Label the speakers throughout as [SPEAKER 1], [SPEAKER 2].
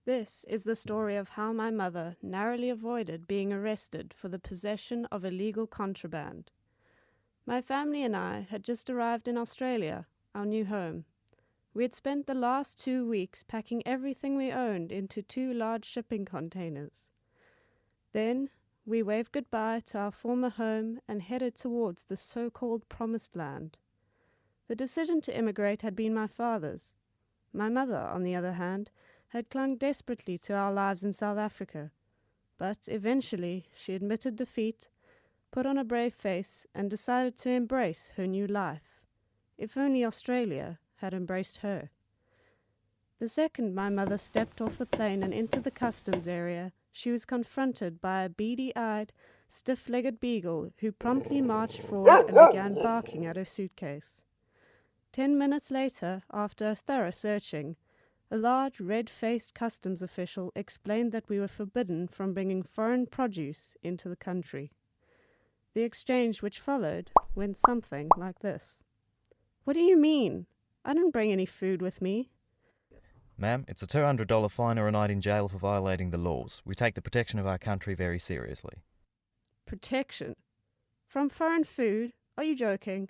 [SPEAKER 1] This is the story of how my mother narrowly avoided being arrested for the possession of illegal contraband. My family and I had just arrived in Australia, our new home. We had spent the last 2 weeks packing everything we owned into 2 large shipping containers. Then we waved goodbye to our former home and headed towards the so-called Promised Land. The decision to immigrate had been my father's. My mother, on the other hand, had clung desperately to our lives in South Africa. But eventually she admitted defeat, put on a brave face, and decided to embrace her new life. If only Australia had embraced her. The second my mother stepped off the plane and into the customs area, she was confronted by a beady-eyed, stiff-legged beagle who promptly marched forward and began barking at her suitcase. 10 minutes later, after a thorough searching, a large red-faced customs official explained that we were forbidden from bringing foreign produce into the country. The exchange which followed went something like this. "What do you mean? I didn't bring any food with me."
[SPEAKER 2] Ma'am, it's a $200 fine or a night in jail for violating the laws. We take the protection of our country very seriously.
[SPEAKER 1] Protection? From foreign food? Are you joking?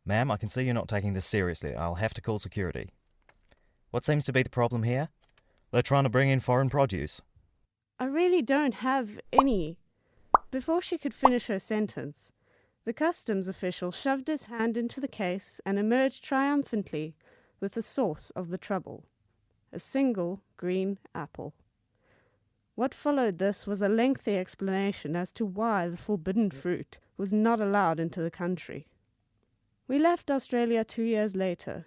[SPEAKER 2] Ma'am, I can see you're not taking this seriously. I'll have to call security. What seems to be the problem here? They're trying to bring in foreign produce.
[SPEAKER 1] I really don't have any. Before she could finish her sentence, the customs official shoved his hand into the case and emerged triumphantly with the source of the trouble. A single green apple. What followed this was a lengthy explanation as to why the forbidden fruit was not allowed into the country. We left Australia 2 years later.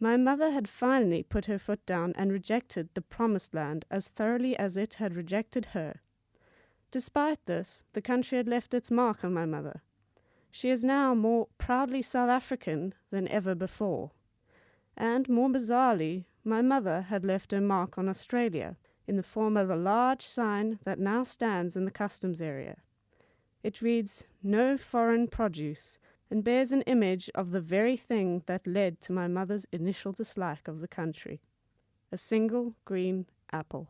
[SPEAKER 1] My mother had finally put her foot down and rejected the Promised Land as thoroughly as it had rejected her. Despite this, the country had left its mark on my mother. She is now more proudly South African than ever before. And more bizarrely, my mother had left her mark on Australia in the form of a large sign that now stands in the customs area. It reads, "No foreign produce," and bears an image of the very thing that led to my mother's initial dislike of the country. A single green apple.